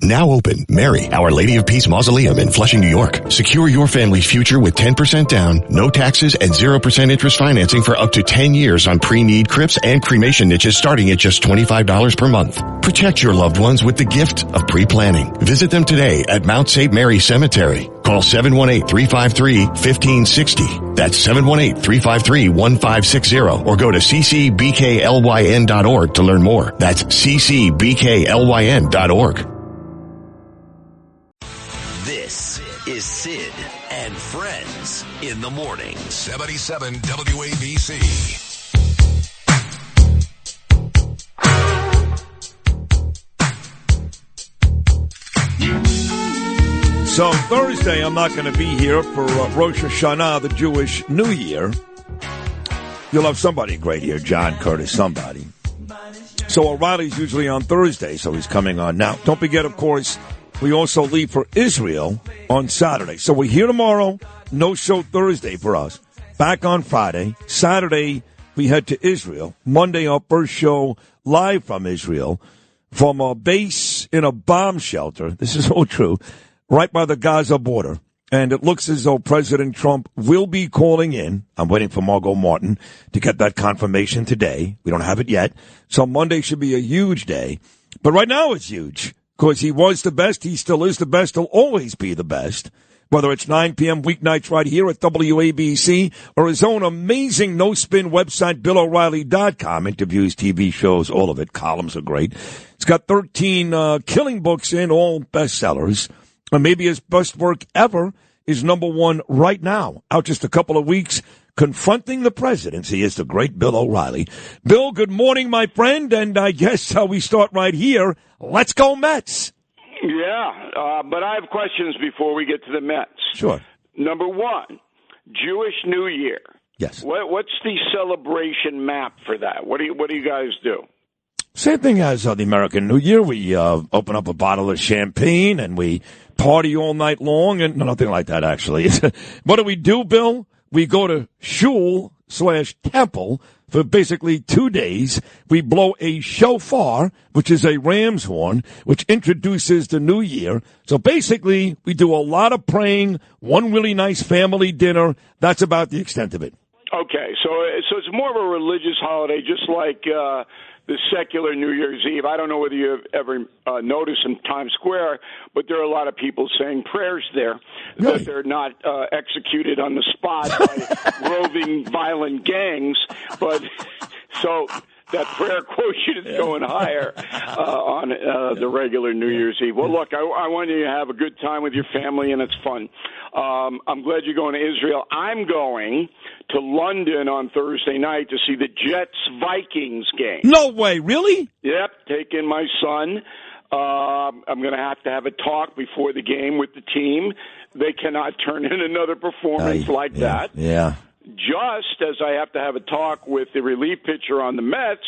Now open Mary, Our Lady of Peace Mausoleum in Flushing, New York. Secure your family's future with 10% down, no taxes, and 0% interest financing for up to 10 years on pre-need crypts and cremation niches starting at just $25 per month. Protect your loved ones with the gift of pre-planning. Visit them today at Mount St. Mary Cemetery. Call 718-353-1560. That's 718-353-1560 or go to ccbklyn.org to learn more. That's ccbklyn.org. This is Sid and Friends in the Morning. 77 WABC. So Thursday, I'm not going to be here for Rosh Hashanah, the Jewish New Year. You'll have somebody great here, John Curtis, somebody. So O'Reilly's usually on Thursday, so he's coming on now. Don't forget, of course, we also leave for Israel on Saturday. So we're here tomorrow, no show Thursday for us. Back on Friday. Saturday, we head to Israel. Monday, our first show live from Israel, from a base in a bomb shelter. This is all true. Right by the Gaza border. And it looks as though President Trump will be calling in. I'm waiting for Margot Martin to get that confirmation today. We don't have it yet. So Monday should be a huge day. But right now it's huge because he was the best. He still is the best. He'll always be the best. Whether it's 9 p.m. weeknights right here at WABC or his own amazing no-spin website, BillO'Reilly.com. Interviews, TV shows, all of it. Columns are great. It's got 13 killing books in, all bestsellers. Or maybe his best work ever is number one right now, out just a couple of weeks, Confronting the Presidency. Is the great Bill O'Reilly. Bill, good morning, my friend, and I guess we start right here. Let's go Mets. Yeah, but I have questions before we get to the Mets. Sure. Number one, Jewish New Year. Yes. What's the celebration map for that? What do you guys do? Same thing as the American New Year. We open up a bottle of champagne and we party all night long, and nothing like that, actually. What do, Bill? We go to shul/temple for basically 2 days. We blow a shofar, which is a ram's horn, which introduces the new year. So basically, we do a lot of praying, one really nice family dinner. That's about the extent of it. Okay, so it's more of a religious holiday, just like the secular New Year's Eve. I don't know whether you've ever noticed in Times Square, but there are a lot of people saying prayers there really? That they're not executed on the spot by roving violent gangs. But so that prayer quotient is going higher on the regular New Year's Eve. Well, look, I want you to have a good time with your family, and it's fun. I'm glad you're going to Israel. I'm going to London on Thursday night to see the Jets-Vikings game. No way, really? Yep, taking my son. I'm going to have a talk before the game with the team. They cannot turn in another performance like that. Yeah. Just as I have to have a talk with the relief pitcher on the Mets,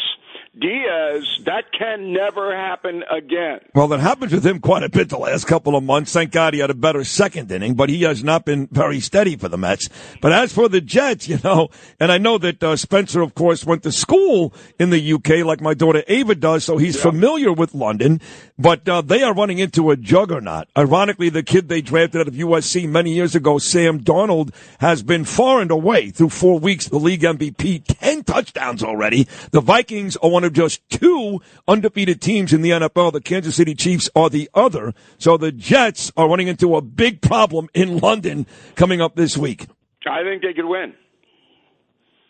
Diaz, that can never happen again. Well, that happens with him quite a bit the last couple of months. Thank God he had a better second inning, but he has not been very steady for the Mets. But as for the Jets, and I know that Spencer, of course, went to school in the UK like my daughter Ava does, so he's familiar with London. But they are running into a juggernaut. Ironically, the kid they drafted out of USC many years ago, Sam Darnold, has been far and away through 4 weeks the league MVP, 10 touchdowns already. The Vikings are one of just 2 undefeated teams in the NFL. The Kansas City Chiefs are the other. So the Jets are running into a big problem in London coming up this week. I think they could win.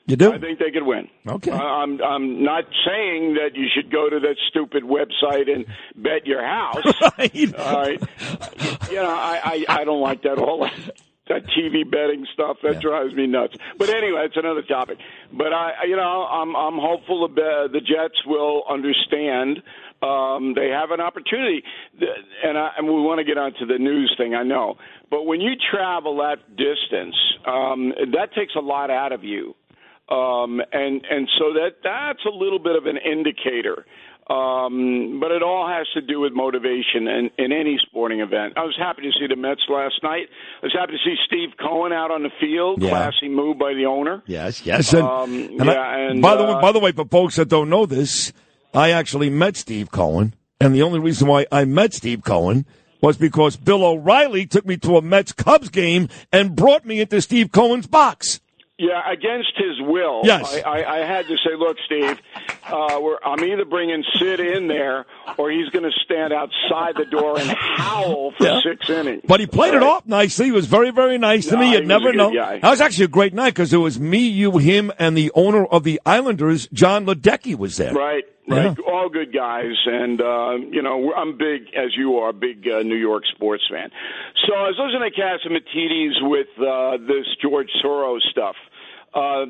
You do? I think they could win. Okay. I'm not saying that you should go to that stupid website and bet your house. Right. All right. I don't like that that TV betting stuff. That drives me nuts. But anyway, it's another topic. But I'm hopeful the Jets will understand. They have an opportunity, and we want to get onto the news thing, I know. But when you travel that distance, that takes a lot out of you. And so that's a little bit of an indicator. But it all has to do with motivation in any sporting event. I was happy to see the Mets last night. I was happy to see Steve Cohen out on the field. Yeah. Classy move by the owner. Yes. And by the way, for folks that don't know this, I actually met Steve Cohen And the only reason why I met Steve Cohen was because Bill O'Reilly took me to a Mets-Cubs game and brought me into Steve Cohen's box. Yeah, against his will. Yes. I had to say, look, Steve, I'm either bringing Sid in there or he's going to stand outside the door and howl for 6 innings. But he played it off nicely. He was very, very nice to me. You'd never know. Guy. That was actually a great night because it was me, you, him, and the owner of the Islanders, John Ledecky, was there. Right. Yeah. All good guys. And, I'm big, as you are, big New York sports fan. So I was listening to Catsimatidis with this George Soros stuff.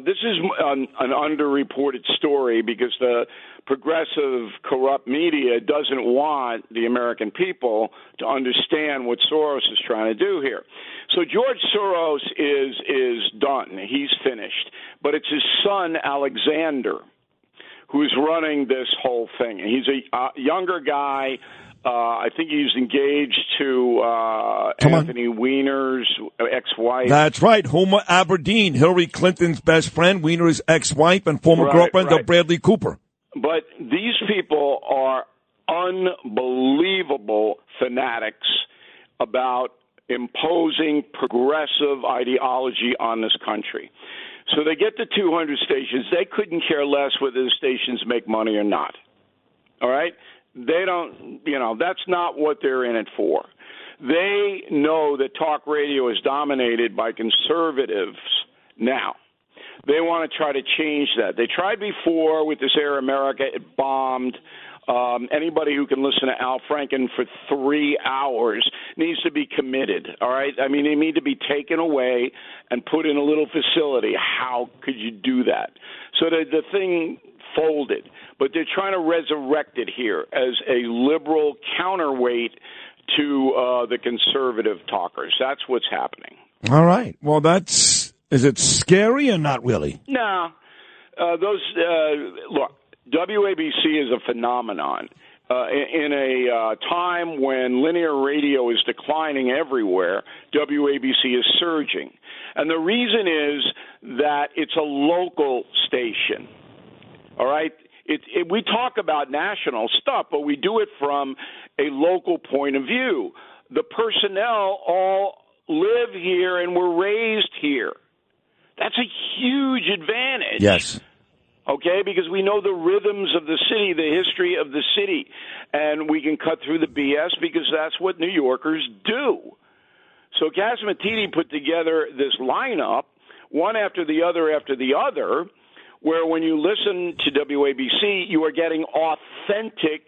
This is an underreported story because the progressive, corrupt media doesn't want the American people to understand what Soros is trying to do here. So George Soros is done. He's finished. But it's his son, Alexander, who's running this whole thing. He's a younger guy. I think he's engaged to Anthony Weiner's ex-wife. That's right, Homer Aberdeen, Hillary Clinton's best friend, Weiner's ex-wife and former girlfriend of Bradley Cooper. But these people are unbelievable fanatics about imposing progressive ideology on this country. So they get the 200 stations. They couldn't care less whether the stations make money or not. All right? They don't, that's not what they're in it for. They know that talk radio is dominated by conservatives now. They want to try to change that. They tried before with this Air America. It bombed. Anybody who can listen to Al Franken for 3 hours needs to be committed, all right? I mean, they need to be taken away and put in a little facility. How could you do that? So the thing folded. But they're trying to resurrect it here as a liberal counterweight to the conservative talkers. That's what's happening. All right. Well, is it scary or not really? No. Look, WABC is a phenomenon. In a time when linear radio is declining everywhere, WABC is surging. And the reason is that it's a local station. All right? We talk about national stuff, but we do it from a local point of view. The personnel all live here and were raised here. That's a huge advantage. Yes. Okay, because we know the rhythms of the city, the history of the city, and we can cut through the BS because that's what New Yorkers do. So Catsimatidis put together this lineup, one after the other, where when you listen to WABC, you are getting authentic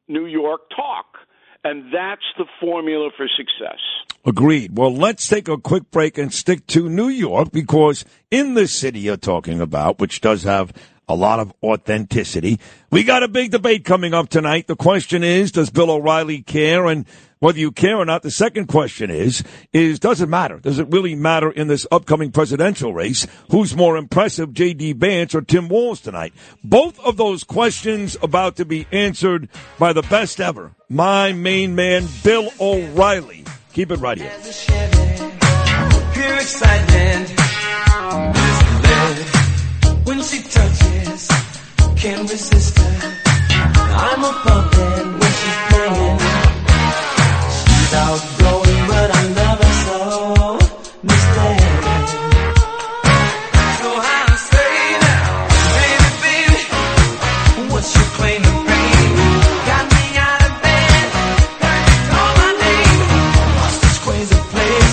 New York talk. And that's the formula for success. Agreed. Well, let's take a quick break and stick to New York because in the city you're talking about, which does have a lot of authenticity, we got a big debate coming up tonight. The question is, does Bill O'Reilly care? And whether you care or not, the second question is does it matter? Does it really matter in this upcoming presidential race? Who's more impressive, J.D. Vance or Tim Walz tonight? Both of those questions about to be answered by the best ever, my main man, Bill O'Reilly. Keep it right here. Pure excitement. When she touches, can't resist her. I'm a puppet when she's playing. She's outgoing, but I love her so. Mistaken. So I say now, baby, what's your claim to fame? Got me out of bed, heard you call my name. What's this crazy place?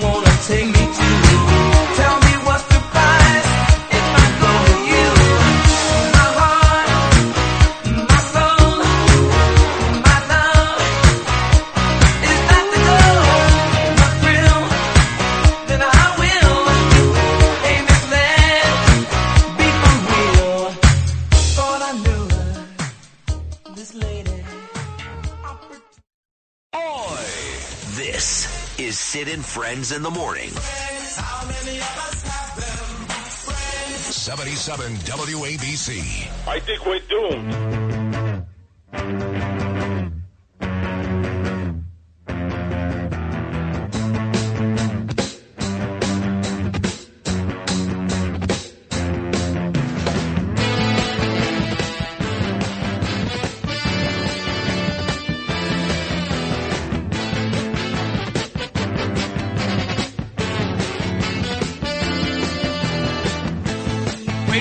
Wanna take me to? Tell me what's the price if I go with you? My heart, my soul, my love is not to go. My thrill, then I will. Ain't misled, be for real. Thought I knew her, this lady. Oi! This is Sid and Friends in the Morning. 77 WABC. I think we're doomed.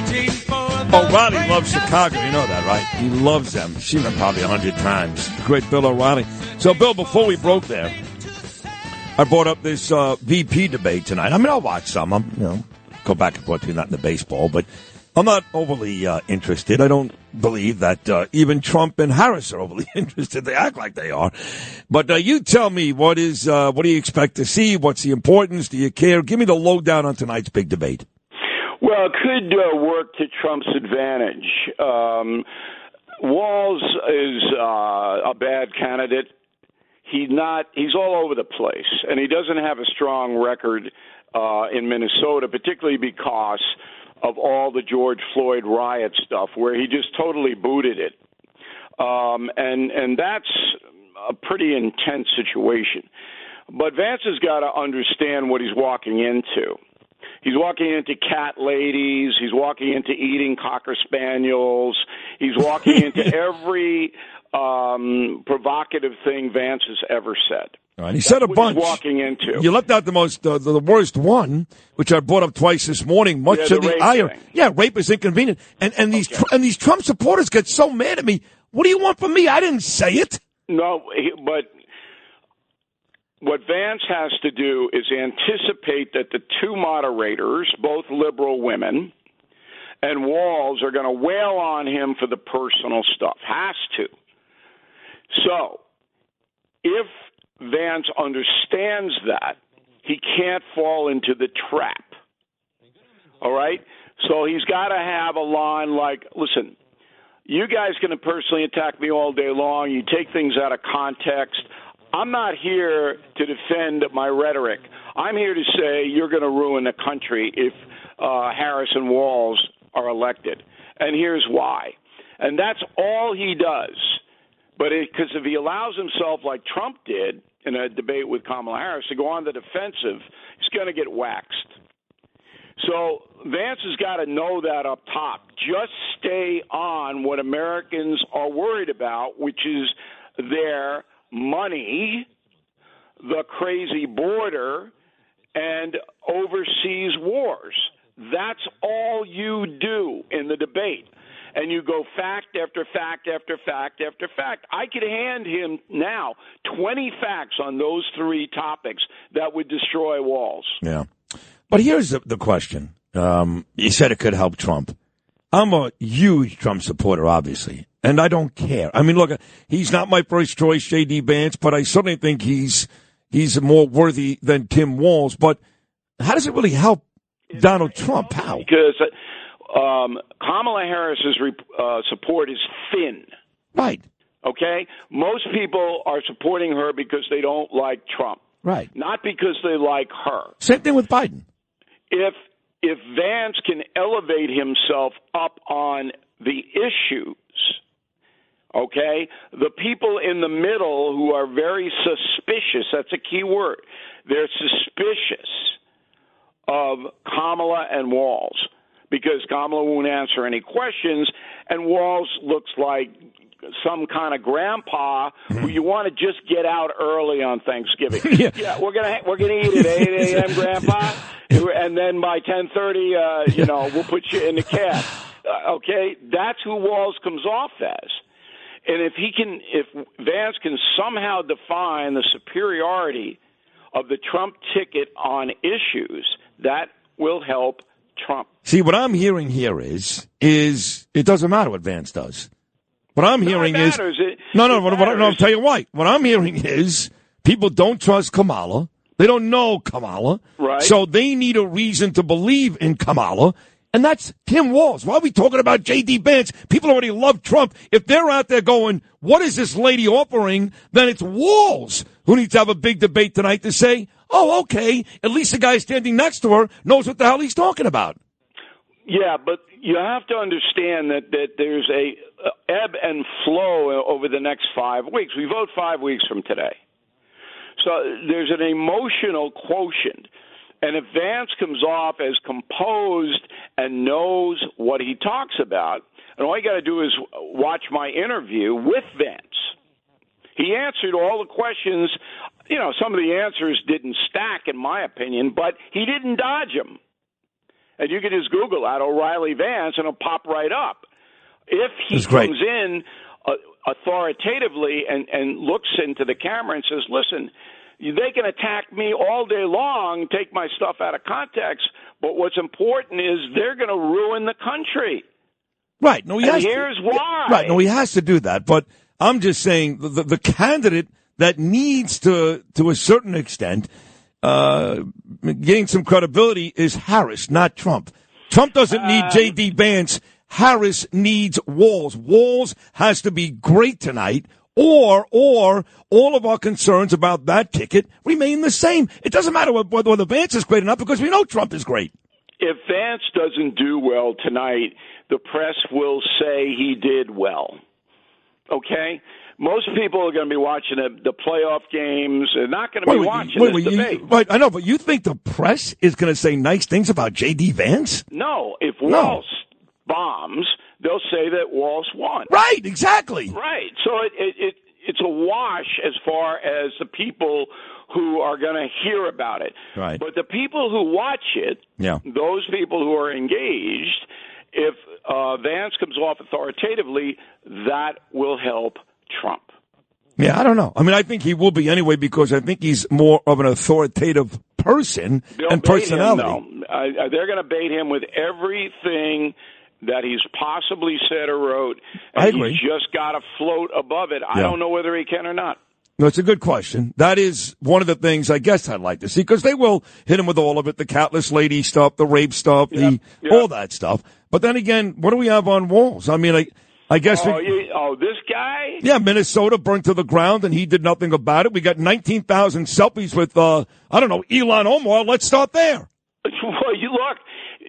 waiting for the O'Reilly loves Chicago. You know that, right? He loves them. He's seen them probably 100 times. Great Bill O'Reilly. So, Bill, before we broke there, I brought up this VP debate tonight. I mean, I'll watch some. Go back and forth between that and the baseball, but I'm not overly interested. I don't believe that even Trump and Harris are overly interested. They act like they are. But you tell me, what do you expect to see? What's the importance? Do you care? Give me the lowdown on tonight's big debate. Well, it could work to Trump's advantage. Walz is a bad candidate. He's all over the place, and he doesn't have a strong record in Minnesota, particularly because of all the George Floyd riot stuff, where he just totally booted it. And that's a pretty intense situation. But Vance has got to understand what he's walking into. He's walking into cat ladies. He's walking into eating Cocker Spaniels. He's walking into every provocative thing Vance has ever said. All right, he said a bunch. He's walking into. You left out the worst one, which I brought up twice this morning. Much of the ire. Yeah, rape is inconvenient, and these Trump supporters get so mad at me. What do you want from me? I didn't say it. No, but what Vance has to do is anticipate that the two moderators, both liberal women, and Walz are going to wail on him for the personal stuff. Has to. So, if Vance understands that, he can't fall into the trap. All right? So he's got to have a line like, listen, you guys can personally attack me all day long. You take things out of context. I'm not here to defend my rhetoric. I'm here to say you're going to ruin the country if Harris and Walz are elected. And here's why. And that's all he does. But because if he allows himself, like Trump did in a debate with Kamala Harris, to go on the defensive, he's going to get waxed. So Vance has got to know that up top. Just stay on what Americans are worried about, which is their money, the crazy border, and overseas wars. That's all you do in the debate. And you go fact after fact after fact after fact. I could hand him now 20 facts on those three topics that would destroy Walz. Yeah. But here's the question. You said it could help Trump. I'm a huge Trump supporter, obviously, and I don't care. I mean, look, he's not my first choice, J.D. Vance, but I certainly think he's more worthy than Tim Walz. But how does it really help Donald Trump? How? Because Kamala Harris's support is thin. Right. Okay? Most people are supporting her because they don't like Trump. Right. Not because they like her. Same thing with Biden. If Vance can elevate himself up on the issues, okay, the people in the middle who are very suspicious, that's a key word, they're suspicious of Kamala and Walz because Kamala won't answer any questions, and Walz looks like some kind of grandpa who you want to just get out early on Thanksgiving. Yeah, we're gonna eat at 8 a.m., Grandpa, and then by 10:30, we'll put you in the cab. Okay, that's who Walz comes off as. And if Vance can somehow define the superiority of the Trump ticket on issues, that will help Trump. See, what I'm hearing here is it doesn't matter what Vance does. What I'm hearing is I'll tell you why. What I'm hearing is people don't trust Kamala. They don't know Kamala. Right. So they need a reason to believe in Kamala. And that's Tim Walz. Why are we talking about J.D. Vance? People already love Trump. If they're out there going, what is this lady offering? Then it's Walz who needs to have a big debate tonight to say, oh, okay, at least the guy standing next to her knows what the hell he's talking about. Yeah, but you have to understand that there's a ebb and flow over the next 5 weeks. We vote 5 weeks from today. So there's an emotional quotient. And if Vance comes off as composed and knows what he talks about, and all you got to do is watch my interview with Vance. He answered all the questions. Some of the answers didn't stack, in my opinion, but he didn't dodge them. And you can just Google that, O'Reilly Vance, and it'll pop right up. If he comes in authoritatively and looks into the camera and says, listen, they can attack me all day long, take my stuff out of context, but what's important is they're going to ruin the country. Right. No, here's why. Right. No, he has to do that. But I'm just saying the candidate that needs to a certain extent, gain some credibility is Harris, not Trump. Trump doesn't need J.D. Vance. Harris needs Walz. Walz has to be great tonight, or all of our concerns about that ticket remain the same. It doesn't matter whether Vance is great enough because we know Trump is great. If Vance doesn't do well tonight, the press will say he did well. Okay? Most people are going to be watching the playoff games. They're not going to be watching this debate. Right, I know, but you think the press is going to say nice things about J.D. Vance? No. If Walz bombs, they'll say that Walz won. Right, exactly. Right. So it's a wash as far as the people who are going to hear about it. Right. But the people who watch it, those people who are engaged, if Vance comes off authoritatively, that will help Trump. Yeah, I don't know. I mean, I think he will be anyway because I think he's more of an authoritative person and personality. They're going to bait him with everything that he's possibly said or wrote, and I agree. He's just got to float above it. I don't know whether he can or not. No, it's a good question. That is one of the things I guess I'd like to see because they will hit him with all of it, the catless lady stuff, the rape stuff, all that stuff. But then again, what do we have on Walz? I mean, I guess this guy? Yeah, Minnesota burned to the ground, and he did nothing about it. We got 19,000 selfies with, Elon Omar. Let's start there. Well, you look,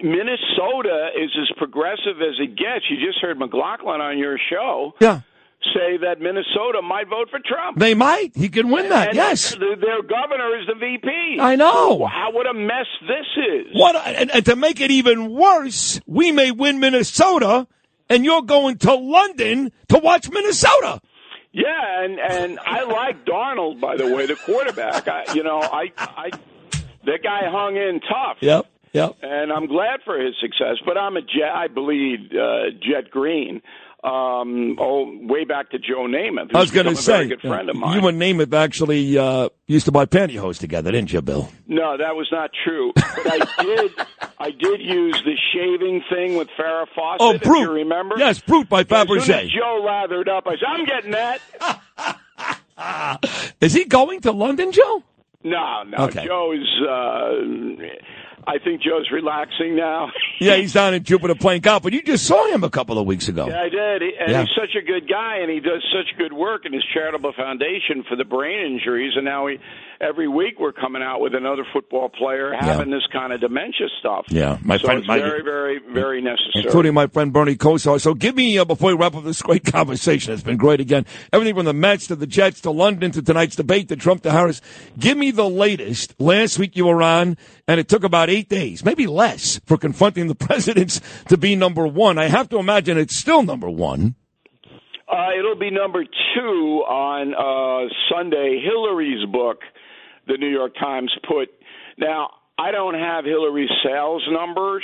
Minnesota is as progressive as it gets. You just heard McLaughlin on your show say that Minnesota might vote for Trump. They might. He can win that, yes. Their governor is the VP. I know. What a mess this is. And to make it even worse, we may win Minnesota, and you're going to London to watch Minnesota. Yeah, and I like Darnold, by the way, the quarterback. That guy hung in tough. Yep. And I'm glad for his success. But I believe Jet Green. Way back to Joe Namath. I was going to say, a very good friend of mine. You and Namath actually used to buy pantyhose together, didn't you, Bill? No, that was not true. But I did use the shaving thing with Farrah Fawcett. Oh, Brute. If you remember? Yes, Brute by Fabergé. As soon as Joe lathered up, I said, I'm getting that. Is he going to London, Joe? No. Okay. Joe's. I think Joe's relaxing now. Yeah, he's down in Jupiter playing golf, but you just saw him a couple of weeks ago. Yeah, I did. He's such a good guy, and he does such good work in his charitable foundation for the brain injuries. And now every week we're coming out with another football player having this kind of dementia stuff. Yeah, it's very, very, very necessary. Including my friend Bernie Kosar. So give me, before we wrap up this great conversation, it's been great again, everything from the Mets to the Jets to London to tonight's debate to Trump to Harris. Give me the latest. Last week you were on, and it took about 8 days, maybe less, for confronting the presidents to be number one. I have to imagine it's still number one. It'll be number 2 on Sunday. Hillary's book, the New York Times put. Now, I don't have Hillary's sales numbers,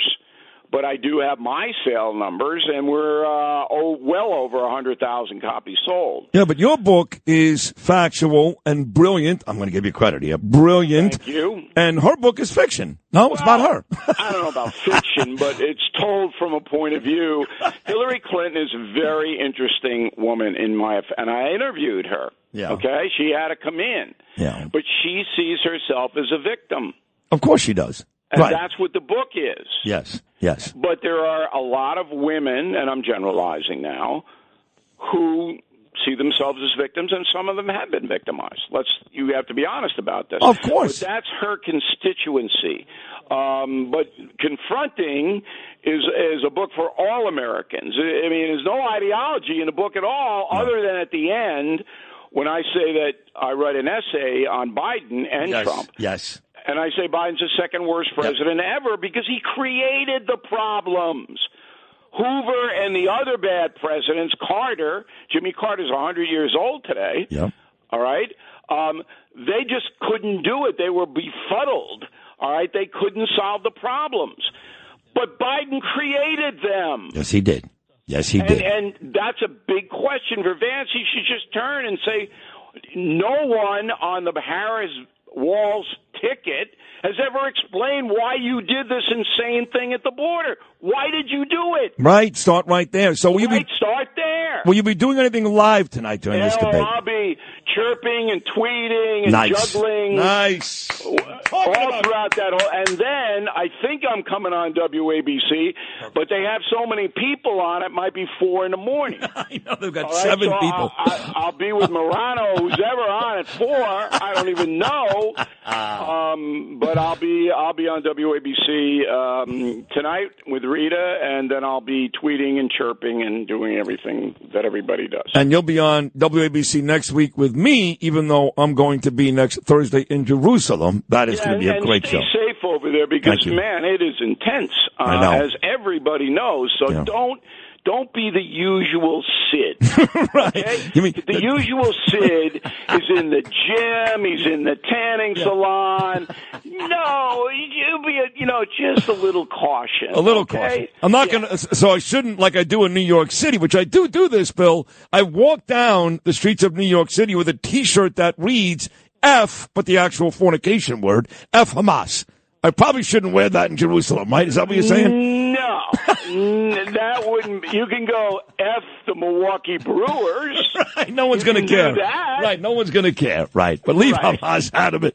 but I do have my sale numbers, and we're well over 100,000 copies sold. Yeah, but your book is factual and brilliant. I'm going to give you credit here. Brilliant. Thank you. And her book is fiction. No, it's about her. I don't know about fiction, but it's told from a point of view. Hillary Clinton is a very interesting woman and I interviewed her. Yeah. Okay? She had to come in. Yeah. But she sees herself as a victim. Of course she does. And right. That's what the book is. Yes. But there are a lot of women, and I'm generalizing now, who see themselves as victims, and some of them have been victimized. You have to be honest about this. Of course. But that's her constituency. But confronting is a book for all Americans. I mean, there's no ideology in the book at all, other than at the end when I say that I write an essay on Biden and Trump. Yes. And I say Biden's the second worst president ever because he created the problems. Hoover and the other bad presidents, Jimmy Carter's 100 years old today. Yep. All right. They just couldn't do it. They were befuddled. All right. They couldn't solve the problems. But Biden created them. Yes, he did. Yes, he did. And that's a big question for Vance. He should just turn and say, no one on the Harris-Walz ticket has ever explained why you did this insane thing at the border. Why did you do it? Right, start right there. So Start there. Will you be doing anything live tonight during this debate? I'll be chirping and tweeting and juggling. Nice. All throughout that whole, and then I think I'm coming on WABC, but they have so many people on it, might be 4 a.m. I know, they've got 7 people. I'll be with Morano, who's ever on at 4. I don't even know. But I'll be on WABC tonight with Rita, and then I'll be tweeting and chirping and doing everything that everybody does. And you'll be on WABC next week with me, even though I'm going to be next Thursday in Jerusalem. That is going to be a great show. Stay safe over there because, man, it is intense, I know. as everybody knows. So don't be the usual Sid. Right. Okay? You mean the usual Sid is in the gym. He's in the tanning salon. No, you be just a little caution. A little caution. I'm not going to, so I shouldn't, like I do in New York City, which I do this, Bill. I walk down the streets of New York City with a T-shirt that reads F, but the actual fornication word, F Hamas. I probably shouldn't wear that in Jerusalem, right? Is that what you're saying? No. That wouldn't. You can go F the Milwaukee Brewers. Right. No one's going to care. Right. No one's going to care. Right. But leave Hamas out of it.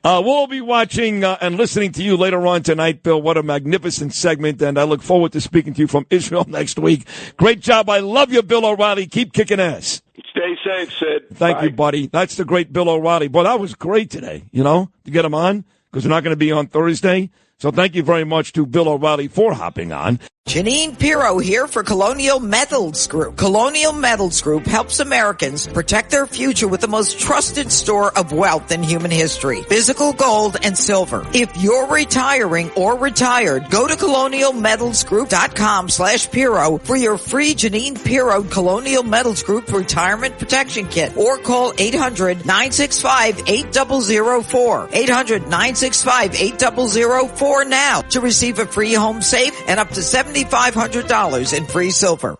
We'll be watching and listening to you later on tonight, Bill. What a magnificent segment. And I look forward to speaking to you from Israel next week. Great job. I love you, Bill O'Reilly. Keep kicking ass. Stay safe, Sid. Thank you, buddy. That's the great Bill O'Reilly. Boy, that was great today, to get him on, because we're not going to be on Thursday. So thank you very much to Bill O'Reilly for hopping on. Janine Pirro here for Colonial Metals Group. Colonial Metals Group helps Americans protect their future with the most trusted store of wealth in human history. Physical gold and silver. If you're retiring or retired, go to colonialmetalsgroup.com/Pirro for your free Janine Pirro Colonial Metals Group Retirement Protection Kit, or call 800-965-8004. 800-965-8004 now to receive a free home safe and up to $7,500 in free silver.